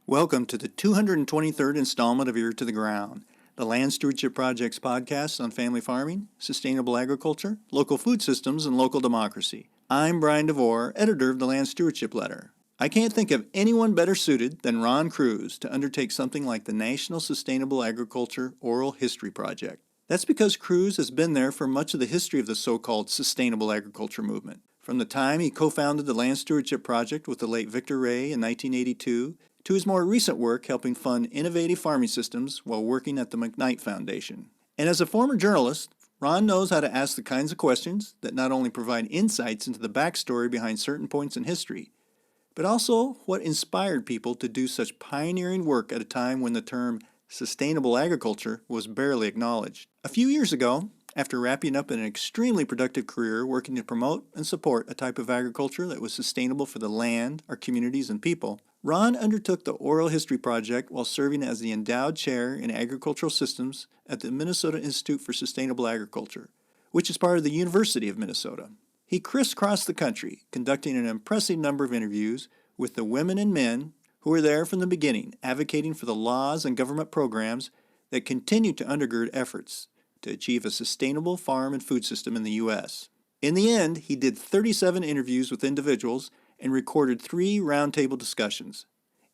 Welcome to the 223rd installment of Ear to the Ground, the Land Stewardship Project's podcast on family farming, sustainable agriculture, local food systems, and local democracy. I'm Brian DeVore, editor of the Land Stewardship Letter. I can't think of anyone better suited than Ron Kroese to undertake something like the National Sustainable Agriculture Oral History Project. That's because Kroese has been there for much of the history of the so-called sustainable agriculture movement. From the time he co-founded the Land Stewardship Project with the late Victor Ray in 1982, to his more recent work helping fund innovative farming systems while working at the McKnight Foundation. And as a former journalist, Ron knows how to ask the kinds of questions that not only provide insights into the backstory behind certain points in history, but also what inspired people to do such pioneering work at a time when the term sustainable agriculture was barely acknowledged. A few years ago, after wrapping up an extremely productive career working to promote and support a type of agriculture that was sustainable for the land, our communities, and people, Ron undertook the Oral History Project while serving as the endowed chair in agricultural systems at the Minnesota Institute for Sustainable Agriculture, which is part of the University of Minnesota. He crisscrossed the country, conducting an impressive number of interviews with the women and men who were there from the beginning, advocating for the laws and government programs that continue to undergird efforts to achieve a sustainable farm and food system in the U.S. In the end, he did 37 interviews with individuals and recorded 3 roundtable discussions.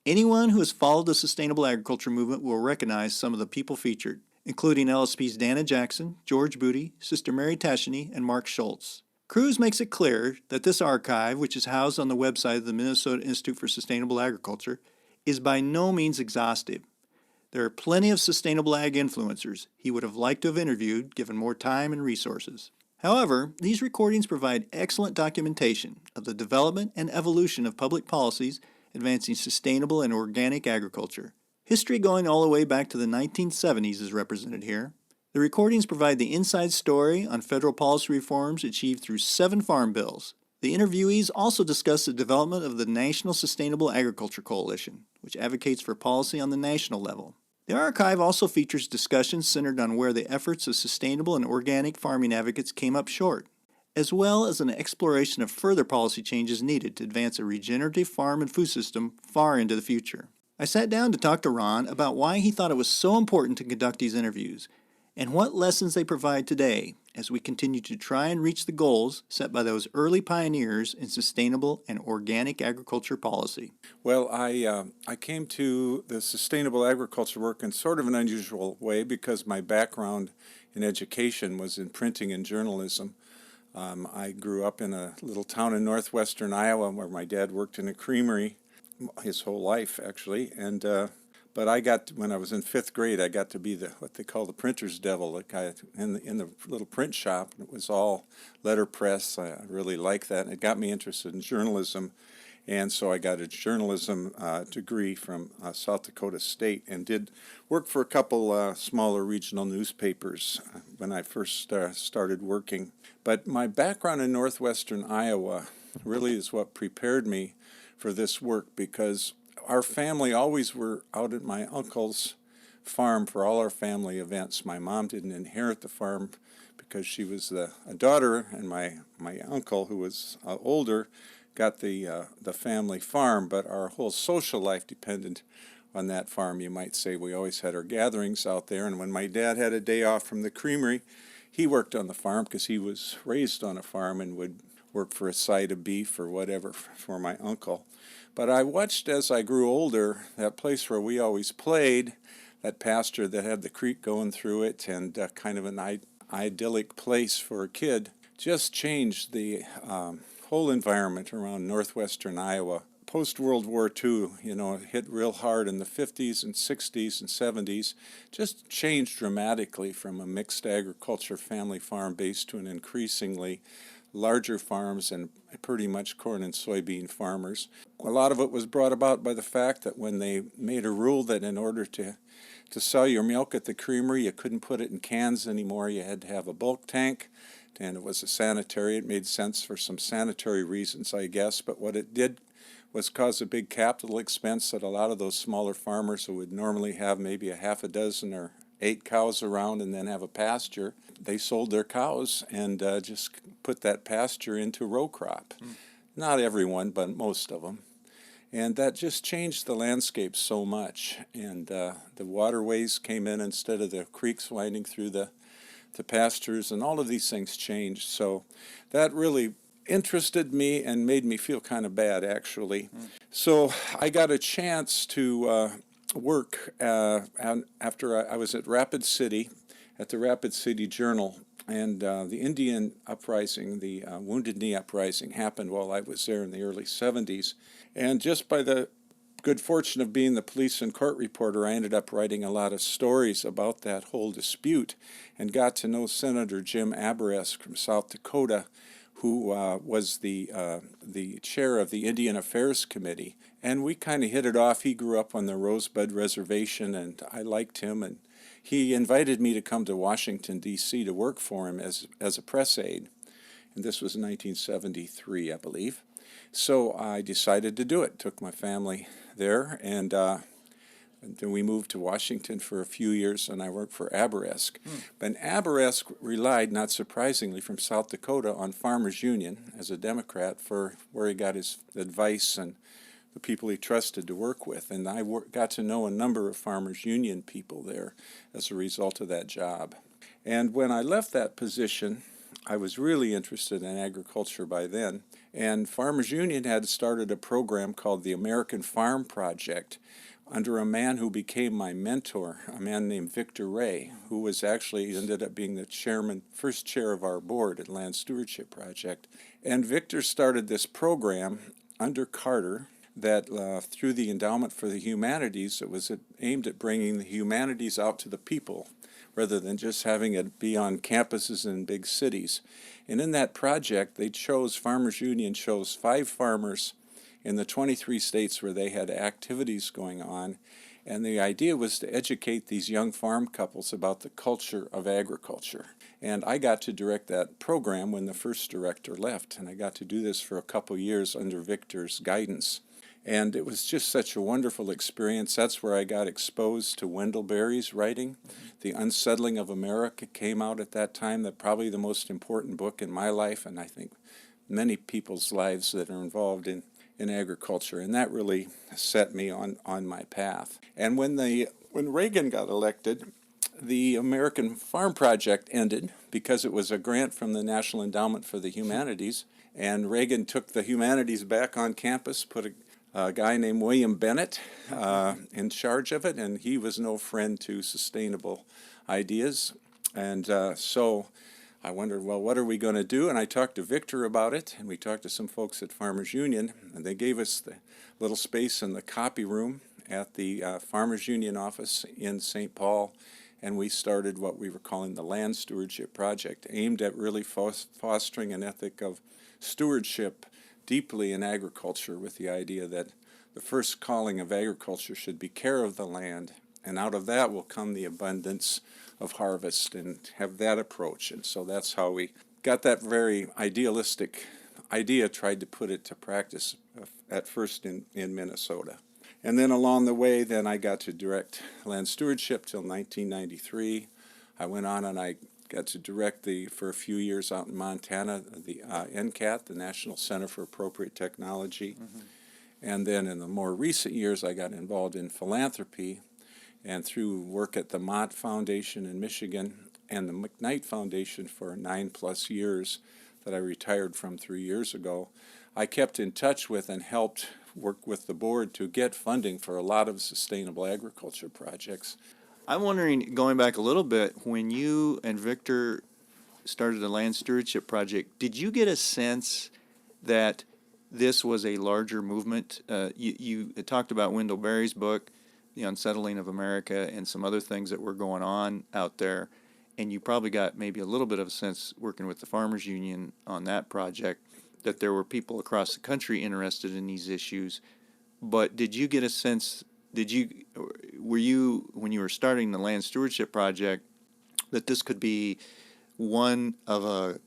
Anyone who has followed the sustainable agriculture movement will recognize some of the people featured, including LSP's Dana Jackson, George Booty, Sister Mary Tashiny, and Mark Schultz. Kroese makes it clear that this archive, which is housed on the website of the Minnesota Institute for Sustainable Agriculture, is by no means exhaustive. There are plenty of sustainable ag influencers he would have liked to have interviewed given more time and resources. However, these recordings provide excellent documentation of the development and evolution of public policies advancing sustainable and organic agriculture. History going all the way back to the 1970s is represented here. The recordings provide the inside story on federal policy reforms achieved through 7 farm bills. The interviewees also discuss the development of the National Sustainable Agriculture Coalition, which advocates for policy on the national level. The archive also features discussions centered on where the efforts of sustainable and organic farming advocates came up short, as well as an exploration of further policy changes needed to advance a regenerative farm and food system far into the future. I sat down to talk to Ron about why he thought it was so important to conduct these interviews, and what lessons they provide today as we continue to try and reach the goals set by those early pioneers in sustainable and organic agriculture policy. Well, I came to the sustainable agriculture work in sort of an unusual way because my background in education was in printing and journalism. I grew up in a little town in northwestern Iowa where my dad worked in a creamery his whole life, actually, but when I was in 5th grade, I got to be what they call the printer's devil, the guy in the little print shop. It was all letterpress. I really liked that, and it got me interested in journalism. And so I got a journalism degree from South Dakota State and did work for a couple smaller regional newspapers when I first started working. But my background in northwestern Iowa really is what prepared me for this work, because our family always were out at my uncle's farm for all our family events. My mom didn't inherit the farm because she was a daughter, and my uncle, who was older, got the family farm, but our whole social life depended on that farm, you might say. We always had our gatherings out there, and when my dad had a day off from the creamery, he worked on the farm because he was raised on a farm and would work for a side of beef or whatever for my uncle. But I watched as I grew older, that place where we always played, that pasture that had the creek going through it and kind of an idyllic place for a kid, just changed the whole environment around northwestern Iowa. Post-World War II, it hit real hard in the 50s and 60s and 70s, just changed dramatically from a mixed agriculture family farm base to an increasingly larger farms and pretty much corn and soybean farmers. A lot of it was brought about by the fact that when they made a rule that in order to sell your milk at the creamery, you couldn't put it in cans anymore. You had to have a bulk tank, and it was it made sense for some sanitary reasons, I guess, but what it did was cause a big capital expense that a lot of those smaller farmers who would normally have maybe a half a dozen or 8 cows around and then have a pasture, they sold their cows and just put that pasture into row crop. Not everyone, but most of them. And that just changed the landscape so much. And the waterways came in instead of the creeks winding through the pastures, and all of these things changed. So that really interested me and made me feel kind of bad, actually. So I got a chance to work after I was at Rapid City, at the Rapid City Journal, and the Indian uprising, the Wounded Knee uprising, happened while I was there in the early 70s. And just by the good fortune of being the police and court reporter, I ended up writing a lot of stories about that whole dispute and got to know Senator Jim Abourezk from South Dakota, who was the chair of the Indian Affairs Committee. And we kind of hit it off. He grew up on the Rosebud Reservation, and I liked him. And he invited me to come to Washington, D.C. to work for him as a press aide. And this was in 1973, I believe. So I decided to do it. Took my family there, and then we moved to Washington for a few years, and I worked for Abourezk. But Abourezk relied, not surprisingly, from South Dakota on Farmers Union as a Democrat for where he got his advice and the people he trusted to work with. And I got to know a number of Farmers Union people there as a result of that job. And when I left that position, I was really interested in agriculture by then. And Farmers Union had started a program called the American Farm Project under a man who became my mentor, a man named Victor Ray, who was actually ended up being the first chair of our board at Land Stewardship Project. And Victor started this program under Carter that through the Endowment for the Humanities, it was aimed at bringing the humanities out to the people rather than just having it be on campuses in big cities. And in that project, Farmers Union chose 5 farmers in the 23 states where they had activities going on. And the idea was to educate these young farm couples about the culture of agriculture. And I got to direct that program when the first director left. And I got to do this for a couple years under Victor's guidance. And it was just such a wonderful experience. That's where I got exposed to Wendell Berry's writing. The Unsettling of America came out at that time, probably the most important book in my life, and I think many people's lives that are involved in agriculture. And that really set me on my path. And when Reagan got elected, the American Farm Project ended because it was a grant from the National Endowment for the Humanities. And Reagan took the humanities back on campus, put a guy named William Bennett in charge of it, and he was no friend to sustainable ideas. And so I wondered, well, what are we going to do? And I talked to Victor about it, and we talked to some folks at Farmers Union, and they gave us the little space in the copy room at the Farmers Union office in St. Paul, and we started what we were calling the Land Stewardship Project, aimed at really fostering an ethic of stewardship deeply in agriculture, with the idea that the first calling of agriculture should be care of the land, and out of that will come the abundance of harvest, and have that approach. And so that's how we got that very idealistic idea, tried to put it to practice at first in Minnesota. And then along the way, then I got to direct land stewardship till 1993. I went on and I got to direct for a few years out in Montana, the NCAT, the National Center for Appropriate Technology. And then in the more recent years, I got involved in philanthropy, and through work at the Mott Foundation in Michigan and the McKnight Foundation for 9+ years that I retired from 3 years ago, I kept in touch with and helped work with the board to get funding for a lot of sustainable agriculture projects. I'm wondering, going back a little bit, when you and Victor started the Land Stewardship Project, did you get a sense that this was a larger movement? You talked about Wendell Berry's book, The Unsettling of America, and some other things that were going on out there, and you probably got maybe a little bit of a sense working with the Farmers Union on that project that there were people across the country interested in these issues. But did you get a sense, were you, when you were starting the Land Stewardship Project, that this could be one of a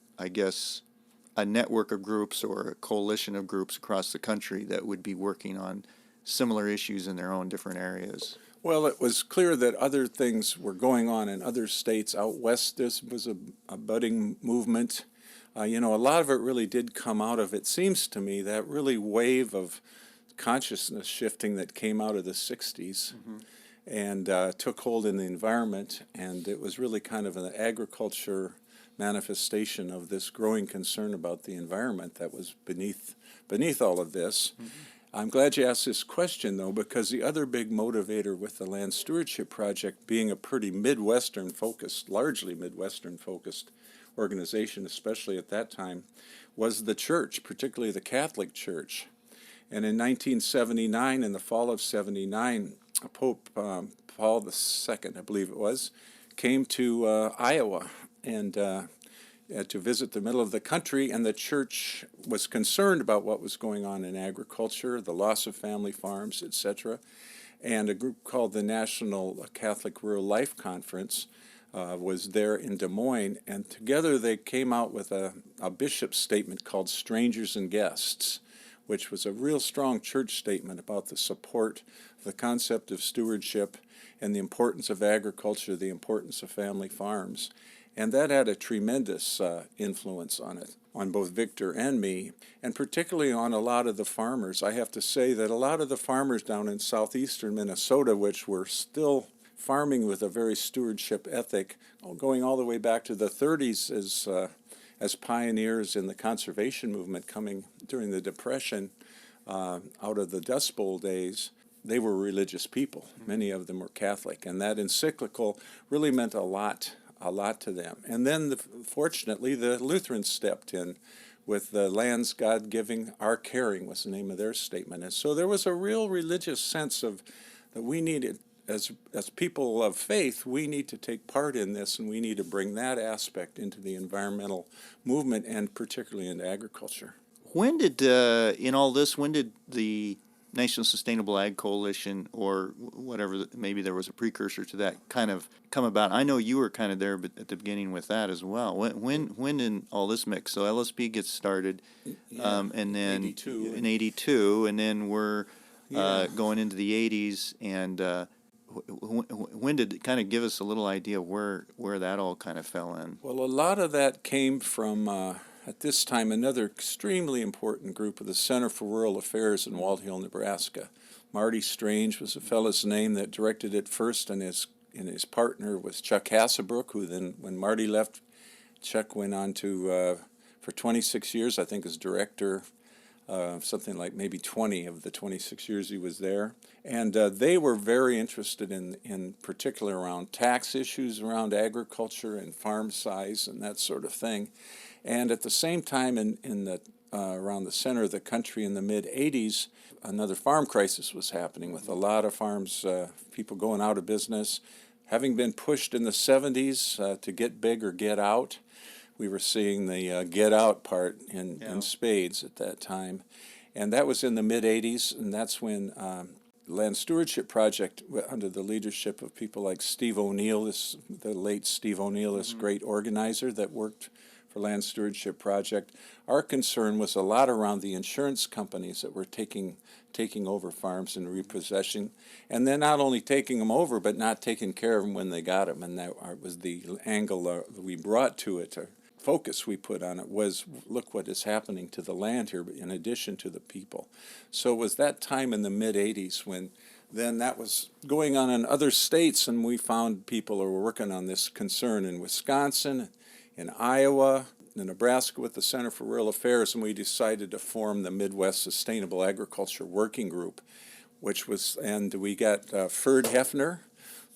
network of groups or a coalition of groups across the country that would be working on similar issues in their own different areas? Well, it was clear that other things were going on in other states. Out west, this was a budding movement. A lot of it really did come out of, it seems to me, that really wave of consciousness shifting that came out of the 60s and took hold in the environment. And it was really kind of an agriculture manifestation of this growing concern about the environment that was beneath all of this. I'm glad you asked this question, though, because the other big motivator with the Land Stewardship Project being a pretty Midwestern-focused, largely Midwestern-focused organization, especially at that time, was the church, particularly the Catholic Church. And in 1979, in the fall of 79, Pope Paul II, I believe it was, came to Iowa and to visit the middle of the country, and the church was concerned about what was going on in agriculture, the loss of family farms, etc. And a group called the National Catholic Rural Life Conference was there in Des Moines, and together they came out with a bishop's statement called Strangers and Guests, which was a real strong church statement about the support of the concept of stewardship and the importance of agriculture, the importance of family farms. And that had a tremendous influence on it, on both Victor and me, and particularly on a lot of the farmers. I have to say that a lot of the farmers down in southeastern Minnesota, which were still farming with a very stewardship ethic, going all the way back to the 30s as pioneers in the conservation movement coming during the Depression out of the Dust Bowl days, they were religious people. Many of them were Catholic, and that encyclical really meant a lot to them. And then, fortunately, the Lutherans stepped in with the lands God giving, our caring was the name of their statement. And so there was a real religious sense of that we needed, as people of faith, we need to take part in this, and we need to bring that aspect into the environmental movement and particularly into agriculture. When did, in all this, when did the National Sustainable Ag Coalition, or whatever, maybe there was a precursor to that, kind of come about? I know you were kind of there at the beginning with that as well. When did all this mix? So LSP gets started, and then 82. In 82, and then we're going into the 80s, and when did it kind of give us a little idea where that all kind of fell in? Well, a lot of that came from at this time, another extremely important group of the Center for Rural Affairs in Wald Hill, Nebraska. Marty Strange was the fellow's name that directed it first, and his partner was Chuck Hassebrook, who then, when Marty left, Chuck went on to, for 26 years, I think, as director, something like maybe 20 of the 26 years he was there. And they were very interested in particular around tax issues around agriculture and farm size and that sort of thing. And at the same time, around the center of the country in the mid-'80s, another farm crisis was happening with a lot of farms, people going out of business. Having been pushed in the 70s to get big or get out, we were seeing the get out part in spades at that time. And that was in the mid-'80s, and that's when Land Stewardship Project, under the leadership of people like Steve O'Neill, the late Steve O'Neill, this great organizer that worked for Land Stewardship Project. Our concern was a lot around the insurance companies that were taking over farms and repossessing, and then not only taking them over, but not taking care of them when they got them. And that was the angle that we brought to it, or focus we put on it, was look what is happening to the land here in addition to the people. So it was that time in the mid-'80s when then that was going on in other states, and we found people who were working on this concern in Wisconsin, in Iowa, in Nebraska with the Center for Rural Affairs, and we decided to form the Midwest Sustainable Agriculture Working Group, and we got Ferd Hefner,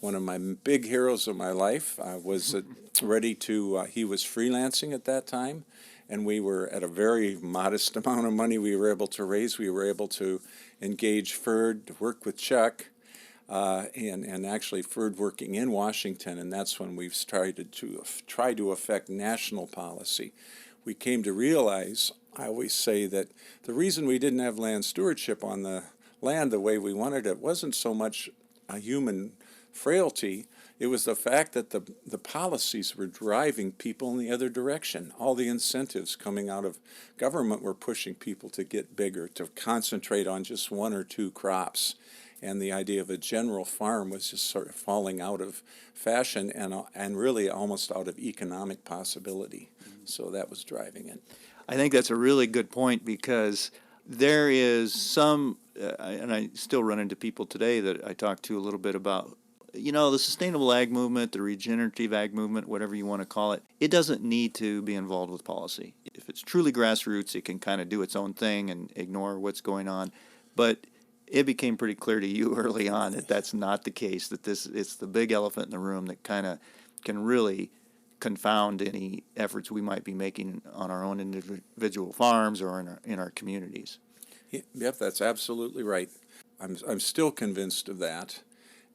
one of my big heroes of my life, was ready to, he was freelancing at that time, and we were at a very modest amount of money we were able to raise. We were able to engage Ferd to work with Chuck, and actually Ferd working in Washington, and that's when we've started to try to affect national policy. We came to realize, I always say that the reason we didn't have land stewardship on the land the way we wanted it wasn't so much a human frailty, it was the fact that the policies were driving people in the other direction. All the incentives coming out of government were pushing people to get bigger, to concentrate on just one or two crops. And the idea of a general farm was just sort of falling out of fashion and really almost out of economic possibility. So that was driving it. I think that's a really good point, because there is some and I still run into people today that I talk to a little bit about, the sustainable ag movement, the regenerative ag movement, whatever you want to call it. It doesn't need to be involved with policy. If it's truly grassroots, it can kind of do its own thing and ignore what's going on. But it became pretty clear to you early on that that's not the case, that it's the big elephant in the room that kind of can really confound any efforts we might be making on our own individual farms or in our communities. Yep, that's absolutely right. I'm still convinced of that.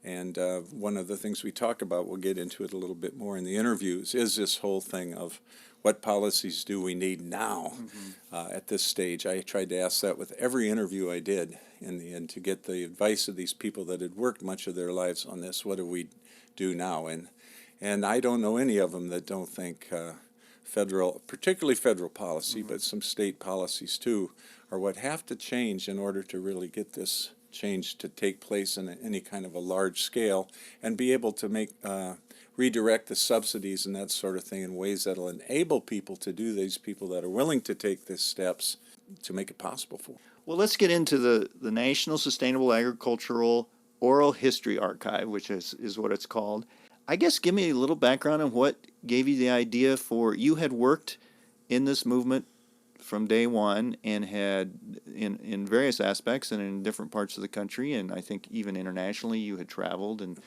And one of the things we talk about, we'll get into it a little bit more in the interviews, is this whole thing of what policies do we need now at this stage. I tried to ask that with every interview I did in the end to get the advice of these people that had worked much of their lives on this. What do we do now? And I don't know any of them that don't think particularly federal policy, but some state policies too, are what have to change in order to really get this change to take place in any kind of a large scale and be able to redirect the subsidies and that sort of thing in ways that will enable people to do, these people that are willing to take these steps, to make it possible for them. Well, let's get into the National Sustainable Agricultural Oral History Archive, which is what it's called. I guess give me a little background on what gave you the idea you had worked in this movement from day one and had in various aspects and in different parts of the country, and I think even internationally you had traveled and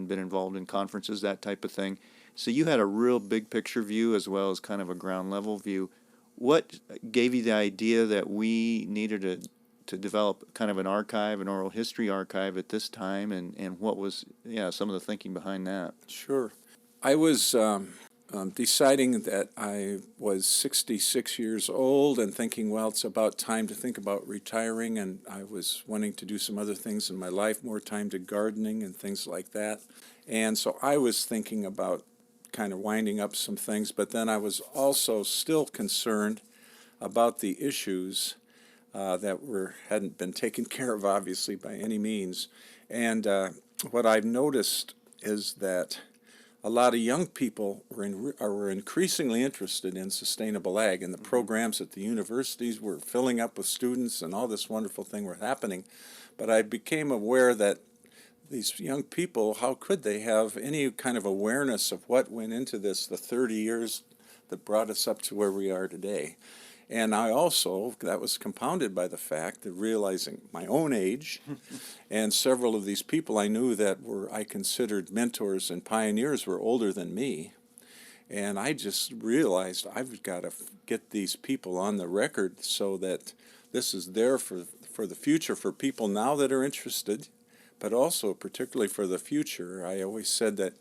been involved in conferences, that type of thing. So you had a real big picture view as well as kind of a ground level view. What gave you the idea that we needed to develop kind of an archive, an oral history archive at this time, and what was some of the thinking behind that? Sure. I was deciding that I was 66 years old and thinking, well, it's about time to think about retiring, and I was wanting to do some other things in my life, more time to gardening and things like that. And so I was thinking about kind of winding up some things, but then I was also still concerned about the issues that hadn't been taken care of, obviously, by any means. And what I've noticed is that a lot of young people were increasingly interested in sustainable ag, and the programs at the universities were filling up with students, and all this wonderful thing were happening. But I became aware that these young people, how could they have any kind of awareness of what went into this, the 30 years that brought us up to where we are today? And I also, that was compounded by the fact that realizing my own age and several of these people I knew that I considered mentors and pioneers were older than me. And I just realized I've got to get these people on the record so that this is there for the future, for people now that are interested, but also particularly for the future. I always said that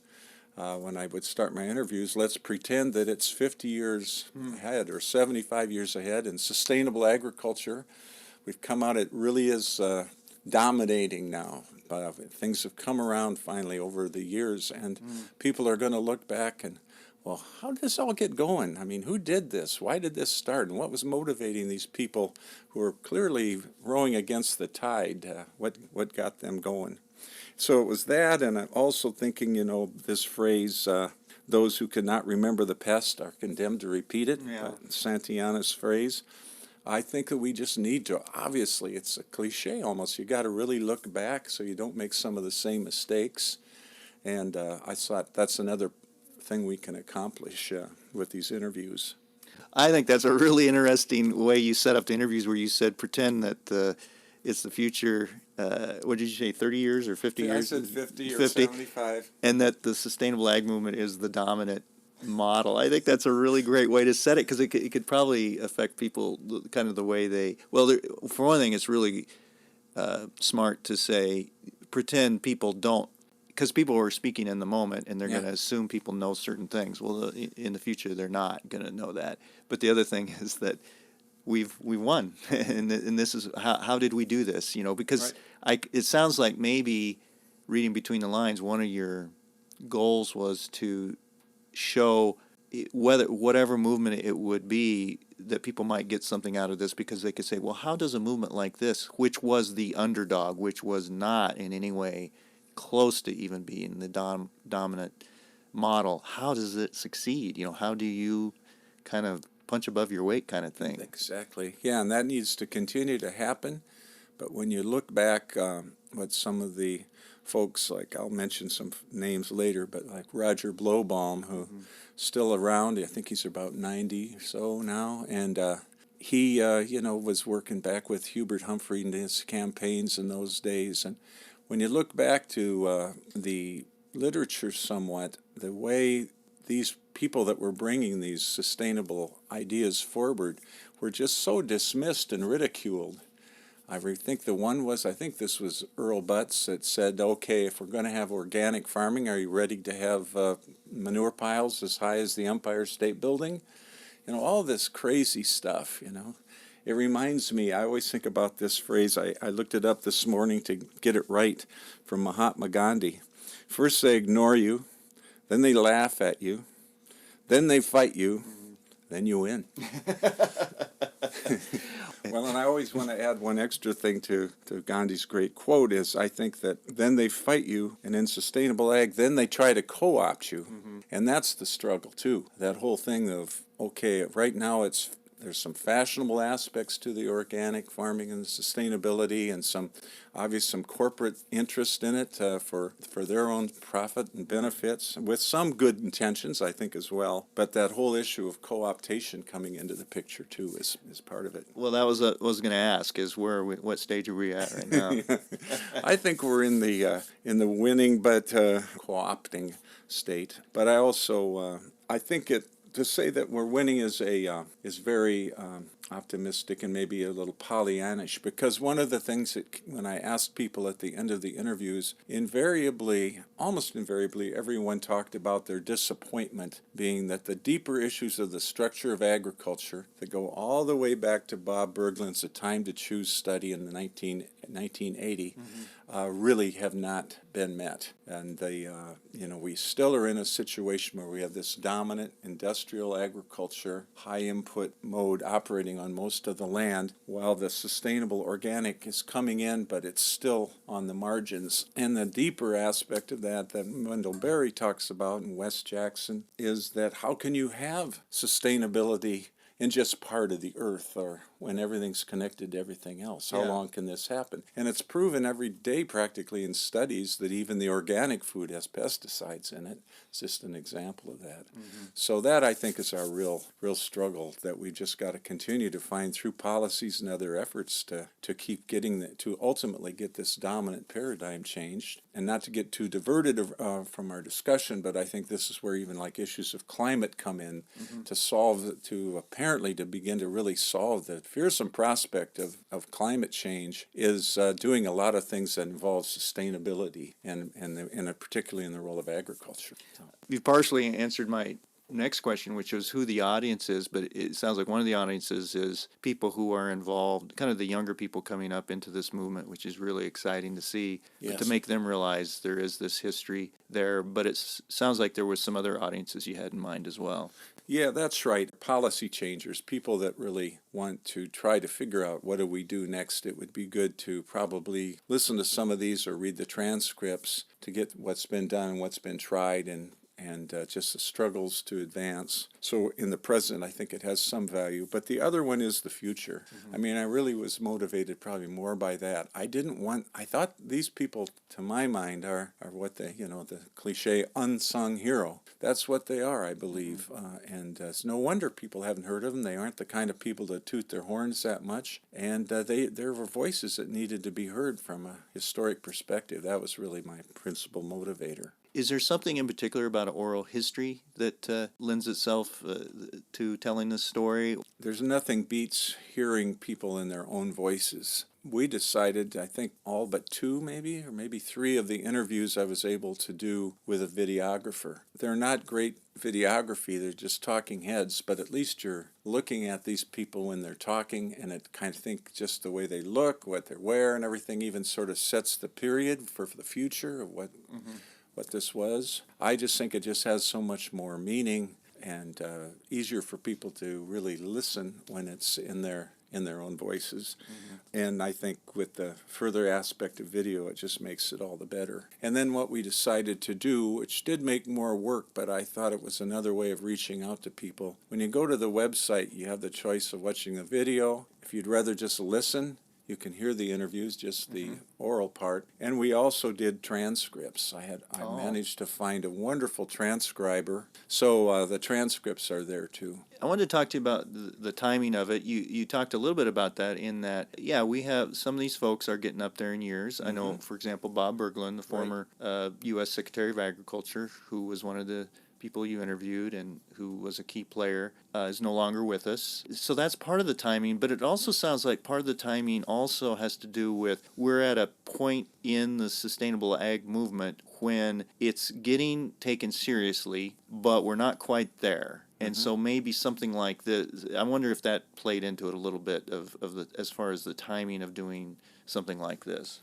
when I would start my interviews, let's pretend that it's 50 years ahead or 75 years ahead in sustainable agriculture. We've come out, it really is dominating now. Things have come around finally over the years, and people are going to look back and, well, how did this all get going? I mean, who did this? Why did this start? And what was motivating these people who are clearly rowing against the tide? What got them going? So it was that, and I'm also thinking, this phrase, those who cannot remember the past are condemned to repeat it, Santayana's phrase. I think that we just need to, obviously, it's a cliche almost, you got to really look back so you don't make some of the same mistakes. And I thought that's another thing we can accomplish with these interviews. I think that's a really interesting way you set up the interviews where you said pretend that it's the future. What did you say, 30 years or 50 years? I said 50 or 75. And that the sustainable ag movement is the dominant model. I think that's a really great way to set it because it could probably affect people kind of the way they, well, for one thing, it's really smart to say pretend people don't, because people are speaking in the moment and they're going to assume people know certain things. Well, in the future, they're not going to know that. But the other thing is that we won, and this is how did we do this? Because it sounds like maybe reading between the lines, one of your goals was to show whatever movement it would be that people might get something out of this because they could say, well, how does a movement like this, which was the underdog, which was not in any way close to even being the dominant model, how does it succeed? How do you kind of punch above your weight kind of thing? Exactly. Yeah, and that needs to continue to happen. But when you look back, what some of the folks, like I'll mention some names later, but like Roger Blowbaum, who still around, I think he's about 90 or so now, and he, was working back with Hubert Humphrey in his campaigns in those days. And when you look back to the literature somewhat, the way these people that were bringing these sustainable ideas forward were just so dismissed and ridiculed. I think I think this was Earl Butts that said, okay, if we're going to have organic farming, are you ready to have manure piles as high as the Empire State Building? All this crazy stuff, It reminds me, I always think about this phrase. I looked it up this morning to get it right, from Mahatma Gandhi. First they ignore you, then they laugh at you, then they fight you, then you win. Well, and I always want to add one extra thing to Gandhi's great quote is, I think that then they fight you, and in sustainable ag, then they try to co-opt you. And that's the struggle, too. That whole thing of, okay, right now there's some fashionable aspects to the organic farming and sustainability, and some corporate interest in it for their own profit and benefits, with some good intentions, I think, as well. But that whole issue of co-optation coming into the picture too is part of it. Well, that was what I was going to ask, is what stage are we at right now? I think we're in the winning but co-opting state. But I also I think to say that we're winning is very optimistic and maybe a little Pollyannish, because one of the things that when I asked people at the end of the interviews, almost invariably, everyone talked about their disappointment being that the deeper issues of the structure of agriculture that go all the way back to Bob Berglund's A Time to Choose study in the 1980 really have not been met. And we still are in a situation where we have this dominant industrial agriculture, high input mode operating on most of the land, while the sustainable organic is coming in, but it's still on the margins. And the deeper aspect of that Wendell Berry talks about in West Jackson is that how can you have sustainability in just part of the earth, or when everything's connected to everything else? How long can this happen? And it's proven every day practically in studies that even the organic food has pesticides in it. It's just an example of that. So that, I think, is our real struggle that we've just got to continue to find through policies and other efforts to keep to ultimately get this dominant paradigm changed. And not to get too diverted from our discussion, but I think this is where even like issues of climate come in to begin to really solve the fearsome prospect of climate change is doing a lot of things that involve sustainability and particularly in the role of agriculture. So. You've partially answered my next question, which was who the audience is, but it sounds like one of the audiences is people who are involved, kind of the younger people coming up into this movement, which is really exciting to see, Yes. to make them realize there is this history there. But it sounds like there was some other audiences you had in mind as well. Yeah, that's right. Policy changers, people that really want to try to figure out what do we do next. It would be good to probably listen to some of these or read the transcripts to get what's been done and what's been tried, and just the struggles to advance. So in the present, I think it has some value. But the other one is the future. I mean, I really was motivated probably more by that. I thought these people, to my mind, are what the cliche unsung hero. That's what they are, I believe. And it's no wonder people haven't heard of them. They aren't the kind of people that toot their horns that much. And there were voices that needed to be heard from a historic perspective. That was really my principal motivator. Is there something in particular about oral history that lends itself to telling this story? There's nothing beats hearing people in their own voices. We decided, I think all but two maybe, or maybe three of the interviews I was able to do with a videographer. They're not great videography, they're just talking heads, but at least you're looking at these people when they're talking, and it kind of think just the way they look, what they wear, and everything even sort of sets the period for the future of what this was. I just think it just has so much more meaning and easier for people to really listen when it's in their own voices. And I think with the further aspect of video, it just makes it all the better. And then what we decided to do, which did make more work, but I thought it was another way of reaching out to people. When you go to the website, you have the choice of watching the video. If you'd rather just listen, You can hear the interviews, just the oral part. And we also did transcripts. I managed to find a wonderful transcriber. So the transcripts are there too. I wanted to talk to you about the timing of it. You talked a little bit about that in that, yeah, we have some of these folks are getting up there in years. I know, for example, Bob Berglund, the former U.S. Secretary of Agriculture, who was one of the people you interviewed and who was a key player, is no longer with us. So that's part of the timing, but it also sounds like part of the timing also has to do with we're at a point in the sustainable ag movement when it's getting taken seriously, but we're not quite there. And so maybe something like this, I wonder if that played into it a little bit of the as far as the timing of doing something like this.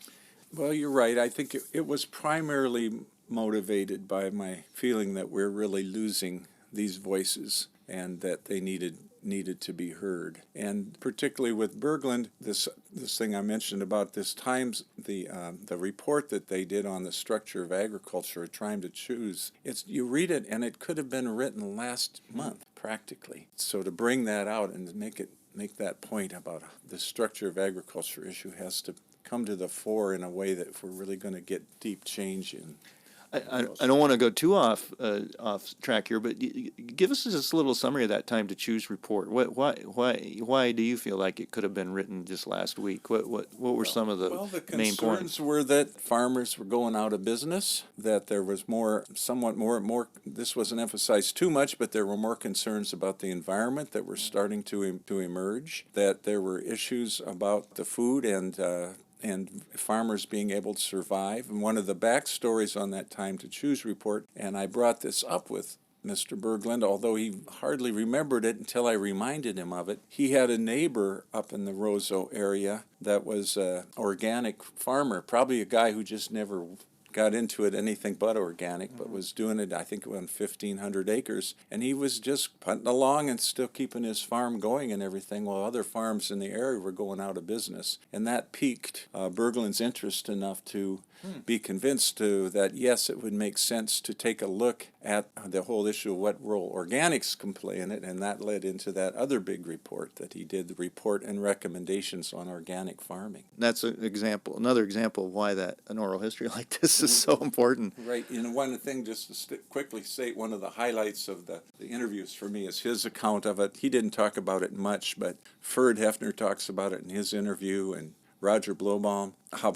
Well, you're right. I think it was primarily motivated by my feeling that we're really losing these voices and that they needed to be heard. And particularly with Berglund, this thing I mentioned about this Times, the report that they did on the structure of agriculture, trying to choose, you read it and it could have been written last month practically. So to bring that out and make that point about the structure of agriculture issue has to come to the fore in a way that if we're really going to get deep change in. I don't want to go too off track here, but give us just a little summary of that Time to Choose report. Why do you feel like it could have been written just last week? What were some of the main points? The concerns were that farmers were going out of business, that there was somewhat more. This wasn't emphasized too much, but there were more concerns about the environment that were starting to emerge. That there were issues about the food and farmers being able to survive. And one of the backstories on that Time to Choose report, and I brought this up with Mr. Berglund, although he hardly remembered it until I reminded him of it. He had a neighbor up in the Roseau area that was an organic farmer, probably a guy who just never got into it anything but organic, but was doing it, I think, on 1,500 acres. And he was just putting along and still keeping his farm going and everything, while other farms in the area were going out of business. And that piqued Berglund's interest enough to be convinced that, yes, it would make sense to take a look at the whole issue of what role organics can play in it. And that led into that other big report that he did, the report and recommendations on organic farming. That's another example of why an oral history like this is so important. Right. And one thing, just to quickly state, one of the highlights of the interviews for me is his account of it. He didn't talk about it much, but Ferd Hefner talks about it in his interview, and Roger Blobaum, how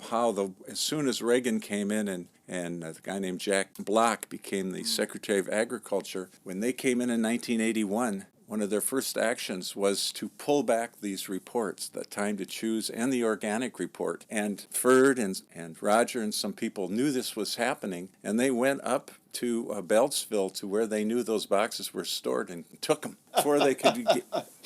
as soon as Reagan came in and the guy named Jack Block became the Secretary of Agriculture, when they came in 1981, one of their first actions was to pull back these reports, the Time to Choose and the organic report. And Ferd and Roger and some people knew this was happening, and they went up to Beltsville, to where they knew those boxes were stored, and took them before they could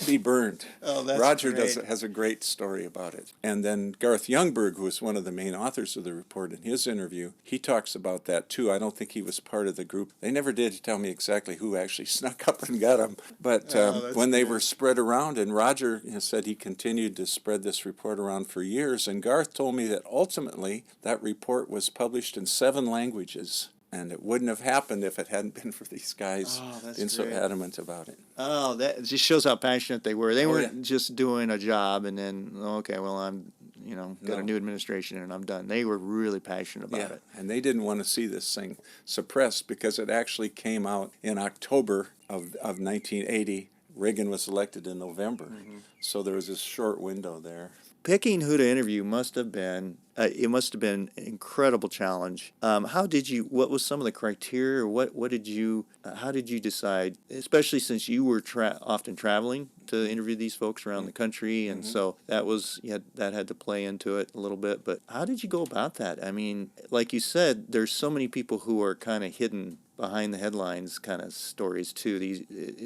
be burned. Oh, that's Roger great. has a great story about it. And then Garth Youngberg, who was one of the main authors of the report, in his interview, he talks about that too. I don't think he was part of the group. They never did tell me exactly who actually snuck up and got them. But when they were spread around, and Roger said he continued to spread this report around for years, and Garth told me that ultimately that report was published in 7 languages. And it wouldn't have happened if it hadn't been for these guys being so adamant about it. Oh, that just shows how passionate they were. They weren't just doing a job and then, okay, well, I'm, got a new administration and I'm done. They were really passionate about it. And they didn't want to see this thing suppressed, because it actually came out in October of 1980. Reagan was elected in November. So there was this short window there. Picking who to interview must have been an incredible challenge. What was some of the criteria, or how did you decide, especially since you were often traveling to interview these folks around the country, and so that had to play into it a little bit, but how did you go about that? I mean, like you said, there's so many people who are kind of hidden behind the headlines kind of stories too.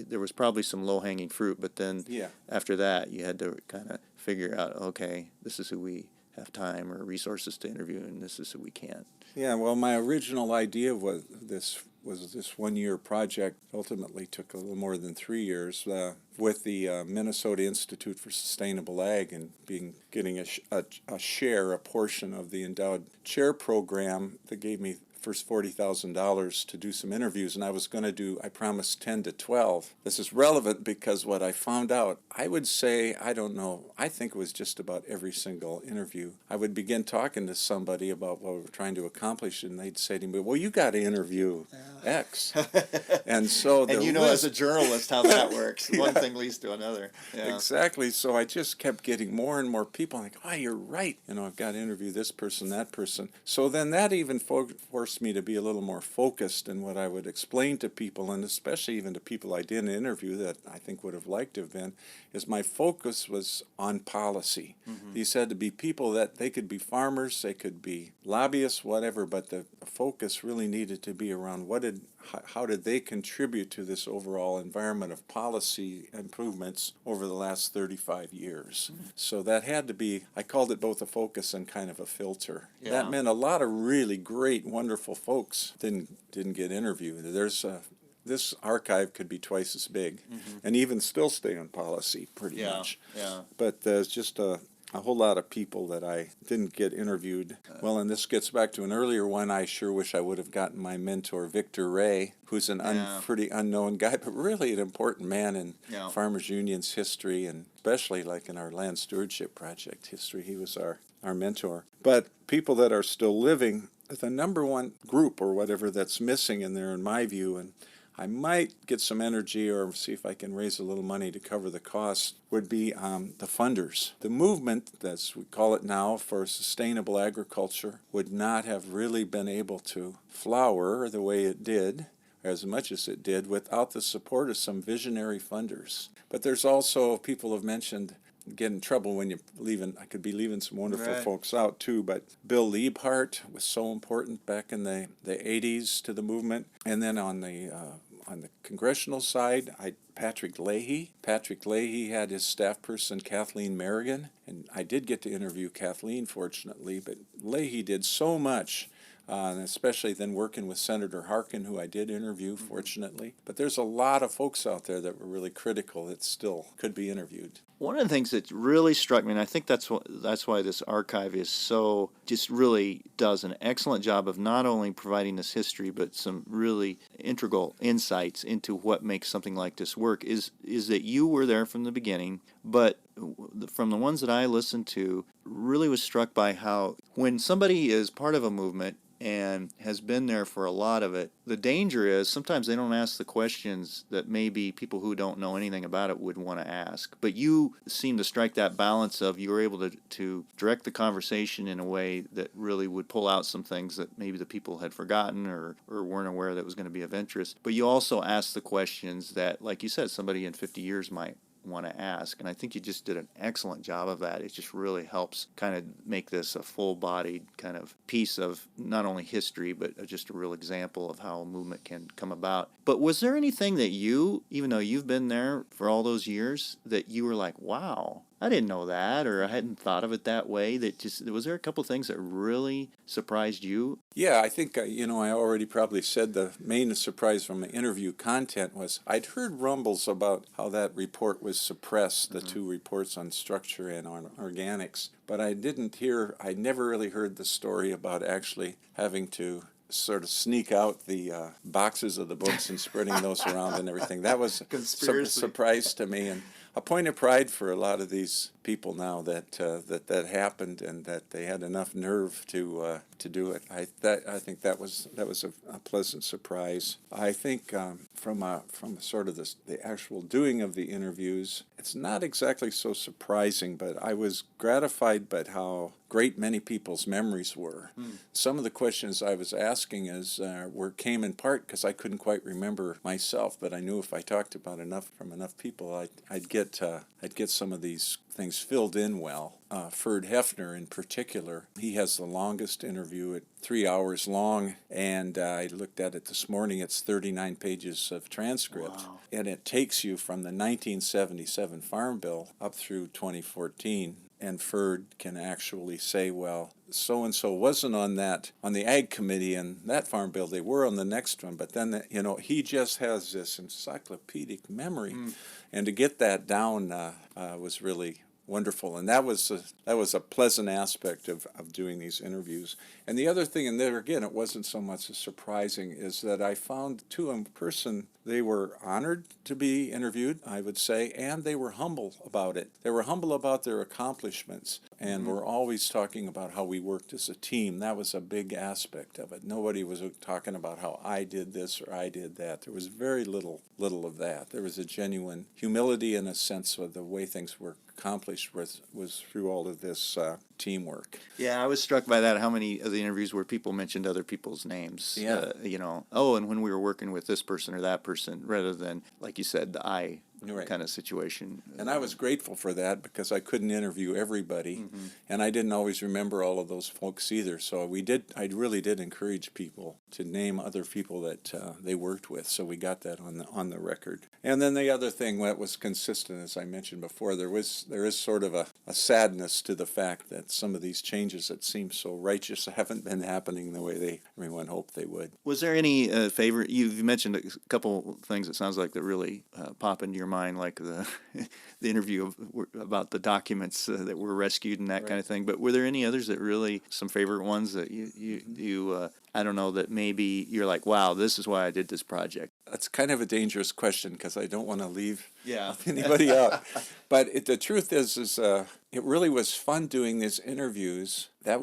There was probably some low-hanging fruit, but then after that you had to kind of figure out, okay, this is who we have time or resources to interview, and this is who we can't. Yeah, well, my original idea was this 1-year project. Ultimately took a little more than 3 years with the Minnesota Institute for Sustainable Ag, and getting a portion of the endowed chair program that gave me first $40,000 to do some interviews, and I promised 10 to 12. This is relevant because what I found out, I would say, I don't know, I think it was just about every single interview. I would begin talking to somebody about what we were trying to accomplish, and they'd say to me, well, you got to interview X. And so and you know, as a journalist, how that works. One thing leads to another. Yeah. Exactly. So I just kept getting more and more people like, oh, you're right. I've got to interview this person, that person. So then that even forced me to be a little more focused in what I would explain to people, and especially even to people I didn't interview that I think would have liked to have been, is my focus was on policy. Mm-hmm. These had to be people that they could be farmers, they could be lobbyists, whatever, but the focus really needed to be around how did they contribute to this overall environment of policy improvements over the last 35 years. Mm-hmm. So that had to be, I called it both a focus and kind of a filter. Yeah. That meant a lot of really great, wonderful folks didn't get interviewed. This archive could be twice as big, mm-hmm. and even still stay on policy pretty much. Yeah. But there's just a whole lot of people that I didn't get interviewed. Well, and this gets back to an earlier one. I sure wish I would have gotten my mentor, Victor Ray, who's an pretty unknown guy, but really an important man in Farmers Union's history, and especially like in our land stewardship project history. He was our mentor. But people that are still living, the number one group or whatever that's missing in there, in my view, and I might get some energy or see if I can raise a little money to cover the costs, would be the funders. The movement, as we call it now, for sustainable agriculture would not have really been able to flower the way it did, as much as it did, without the support of some visionary funders. But there's also, people have mentioned, get in trouble when you're leaving. I could be leaving some wonderful folks out too, but Bill Liebhardt was so important back in the 80s to the movement. And then on the congressional side, Patrick Leahy. Patrick Leahy had his staff person, Kathleen Merrigan, and I did get to interview Kathleen, fortunately, but Leahy did so much. Especially then working with Senator Harkin, who I did interview, fortunately. But there's a lot of folks out there that were really critical that still could be interviewed. One of the things that really struck me, and I think that's why this archive is so, just really does an excellent job of not only providing this history, but some really integral insights into what makes something like this work, is that you were there from the beginning, but from the ones that I listened to, really was struck by how when somebody is part of a movement and has been there for a lot of it, the danger is sometimes they don't ask the questions that maybe people who don't know anything about it would want to ask. But you seem to strike that balance of you were able to direct the conversation in a way that really would pull out some things that maybe the people had forgotten or weren't aware that was going to be of interest. But you also ask the questions that, like you said, somebody in 50 years might want to ask, and I think you just did an excellent job of that. It just really helps kind of make this a full-bodied kind of piece of not only history, but just a real example of how a movement can come about. But was there anything that you, even though you've been there for all those years, that you were like, wow, I didn't know that, or I hadn't thought of it that way? Was there a couple things that really surprised you? Yeah, I think, I already probably said the main surprise from the interview content was I'd heard rumbles about how that report was suppressed, the two reports on structure and on organics, but I never really heard the story about actually having to sort of sneak out the boxes of the books and spreading those around and everything. That was a surprise to me, and a point of pride for a lot of these people now that happened and that they had enough nerve to do it. I think that was a pleasant surprise. I think from sort of the actual doing of the interviews, it's not exactly so surprising, but I was gratified by how great many people's memories were. Some of the questions I was asking came in part because I couldn't quite remember myself, but I knew if I talked about enough people, I'd get some of these things filled in well. Ferd Hefner in particular, he has the longest interview at 3 hours long, and I looked at it this morning. It's 39 pages of transcript. Wow. And it takes you from the 1977 Farm Bill up through 2014. And Ferd can actually say, well, so-and-so wasn't on the Ag Committee and that Farm Bill. They were on the next one. But then, he just has this encyclopedic memory. And to get that down was really wonderful. And that was a pleasant aspect of doing these interviews. And the other thing, and there again, it wasn't so much as surprising, is that I found two in person, they were honored to be interviewed, I would say, and they were humble about it. They were humble about their accomplishments, and were always talking about how we worked as a team. That was a big aspect of it. Nobody was talking about how I did this or I did that. There was very little of that. There was a genuine humility and a sense of the way things were accomplished was through all of this teamwork. Yeah, I was struck by that, how many of the interviews where people mentioned other people's names. Yeah. And when we were working with this person or that person, rather than, like you said, the I Right. kind of situation. And I was grateful for that because I couldn't interview everybody, and I didn't always remember all of those folks either. So I really did encourage people to name other people that they worked with. So we got that on the record. And then the other thing that was consistent, as I mentioned before, there is sort of a sadness to the fact that some of these changes that seem so righteous haven't been happening the way everyone hoped they would. Was there any favorite? You've mentioned a couple things that sounds like that really pop into your mind, like the the interview about the documents that were rescued and that kind of thing. But were there any others that really, some favorite ones that you I don't know, that maybe you're like, wow, this is why I did this project? That's kind of a dangerous question because I don't want to leave Yeah. anybody out. But the truth is it really was fun doing these interviews. I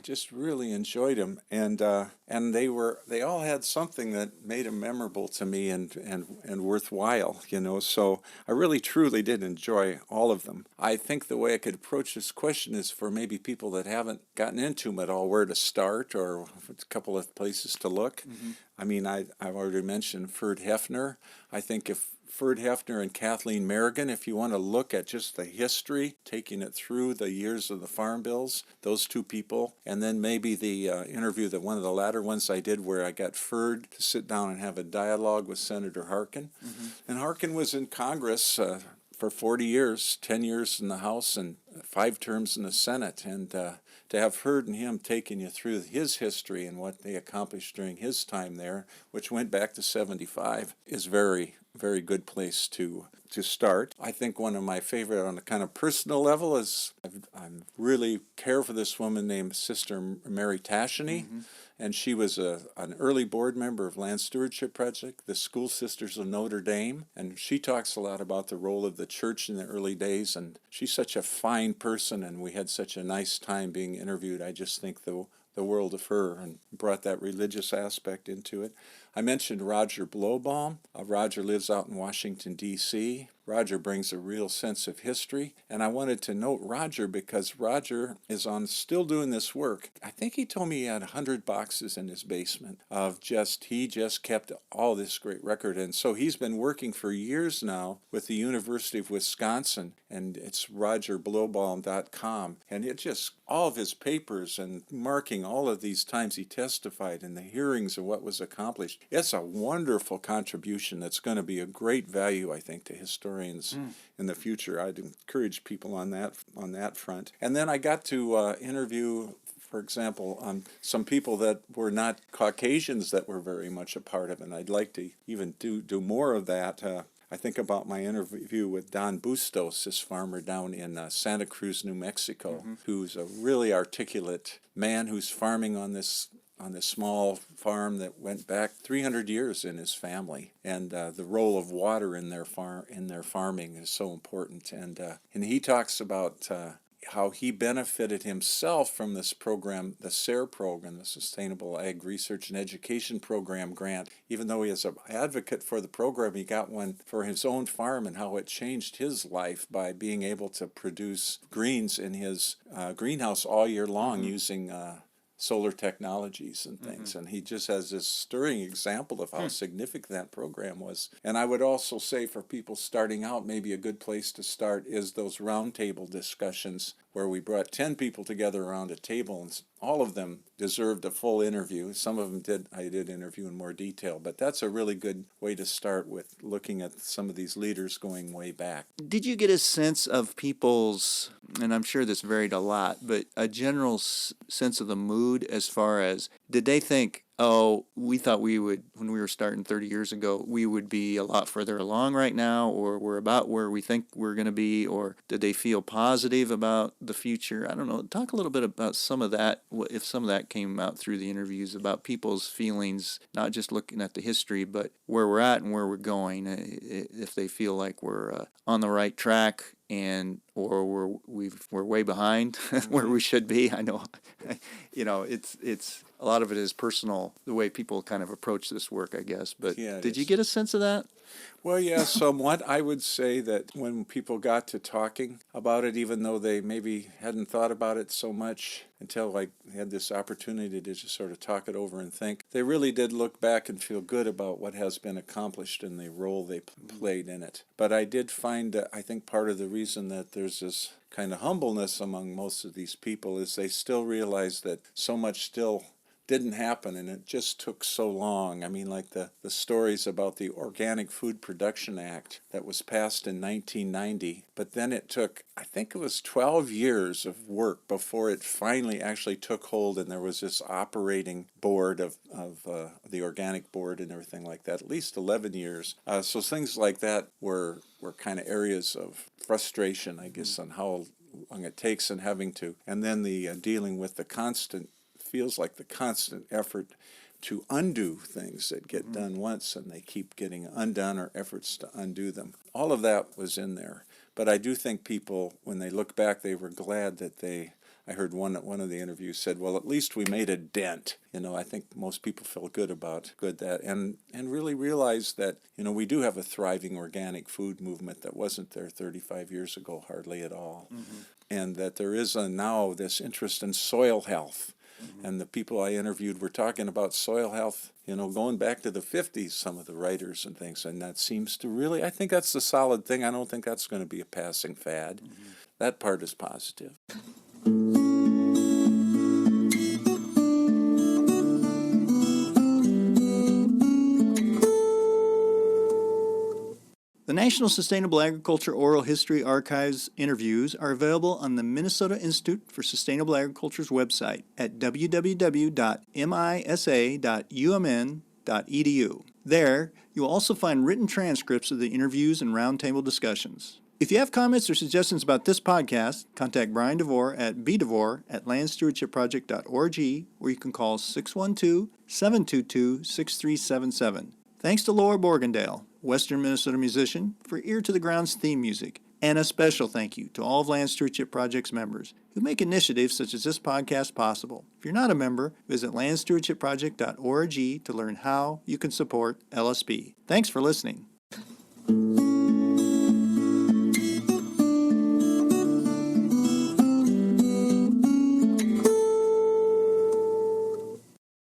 just really enjoyed them, and they all had something that made them memorable to me and worthwhile, So I really truly did enjoy all of them. I think the way I could approach this question is for maybe people that haven't gotten into them at all, where to start or a couple of places to look. I mean, I've already mentioned Ferd Hefner. I think if Ferd Hefner and Kathleen Merrigan, if you want to look at just the history, taking it through the years of the farm bills, those two people, and then maybe the interview, that one of the latter ones I did where I got Ferd to sit down and have a dialogue with Senator Harkin. And Harkin was in Congress for 40 years, 10 years in the House and 5 terms in the Senate, and to have Ferd and him taking you through his history and what they accomplished during his time there, which went back to 75, is very, very good place to start. I think one of my favorite on a kind of personal level is I really care for this woman named Sister Mary Tasheny. And she was an early board member of Land Stewardship Project, the School Sisters of Notre Dame, and she talks a lot about the role of the church in the early days, and she's such a fine person, and we had such a nice time being interviewed. I just think the world of her and brought that religious aspect into it. I mentioned Roger Blowbaum. Roger lives out in Washington, D.C. Roger brings a real sense of history, and I wanted to note Roger because Roger is still doing this work. I think he told me he had 100 boxes in his basement of he just kept all this great record, and so he's been working for years now with the University of Wisconsin, and it's rogerblowbaum.com, and it just all of his papers and marking all of these times he testified and the hearings and what was accomplished. It's a wonderful contribution that's going to be a great value, I think, to historians in the future. I'd encourage people on that front. And then I got to interview, for example, some people that were not Caucasians that were very much a part of it. And I'd like to even do more of that. I think about my interview with Don Bustos, this farmer down in Santa Cruz, New Mexico, who's a really articulate man who's farming on this small farm that went back 300 years in his family, and the role of water in their farming is so important. And he talks about how he benefited himself from this program, the SARE program, the Sustainable Ag Research and Education Program grant. Even though he is an advocate for the program, he got one for his own farm, and how it changed his life by being able to produce greens in his greenhouse all year long using solar technologies and things. And he just has this stirring example of how significant that program was. And I would also say for people starting out, maybe a good place to start is those roundtable discussions where we brought 10 people together around a table, and all of them deserved a full interview. Some of them I did interview in more detail, but that's a really good way to start with looking at some of these leaders going way back. Did you get a sense of people's and I'm sure this varied a lot, but a general sense of the mood as far as, did they think, oh, we thought we would, when we were starting 30 years ago, we would be a lot further along right now, or we're about where we think we're going to be, or did they feel positive about the future? I don't know. Talk a little bit about some of that, if some of that came out through the interviews, about people's feelings, not just looking at the history, but where we're at and where we're going, if they feel like we're on the right track, and or we're way behind where we should be. I know, it's a lot of it is personal, the way people kind of approach this work, I guess. But Yeah, did you get a sense of that? Well, yeah, somewhat. I would say that when people got to talking about it, even though they maybe hadn't thought about it so much until they had this opportunity to just sort of talk it over and think, they really did look back and feel good about what has been accomplished and the role they played in it. But I did find that I think part of the reason that there's this kind of humbleness among most of these people is they still realize that so much still didn't happen, and it just took so long. I mean, like the stories about the Organic Food Production Act that was passed in 1990, but then it took, I think it was 12 years of work before it finally actually took hold, and there was this operating board of the organic board and everything like that, at least 11 years. So things like that were kind of areas of frustration, I guess, on how long it takes and having to, and then the dealing with the feels like the constant effort to undo things that get done once and they keep getting undone, or efforts to undo them. All of that was in there. But I do think people, when they look back, they were glad that I heard one of the interviews said, well, at least we made a dent. I think most people feel good about that, and really realize that, we do have a thriving organic food movement that wasn't there 35 years ago, hardly at all. Mm-hmm. And that there is now this interest in soil health. Mm-hmm. And the people I interviewed were talking about soil health, going back to the 50s, some of the writers and things. And that seems to really, I think that's the solid thing. I don't think that's going to be a passing fad. Mm-hmm. That part is positive. The National Sustainable Agriculture Oral History Archives interviews are available on the Minnesota Institute for Sustainable Agriculture's website at www.misa.umn.edu. There, you'll also find written transcripts of the interviews and roundtable discussions. If you have comments or suggestions about this podcast, contact Brian DeVore at bdevore@landstewardshipproject.org, or you can call 612-722-6377. Thanks to Laura Borgendale, Western Minnesota musician, for Ear to the Ground's theme music. And a special thank you to all of Land Stewardship Project's members who make initiatives such as this podcast possible. If you're not a member, visit landstewardshipproject.org to learn how you can support LSP. Thanks for listening.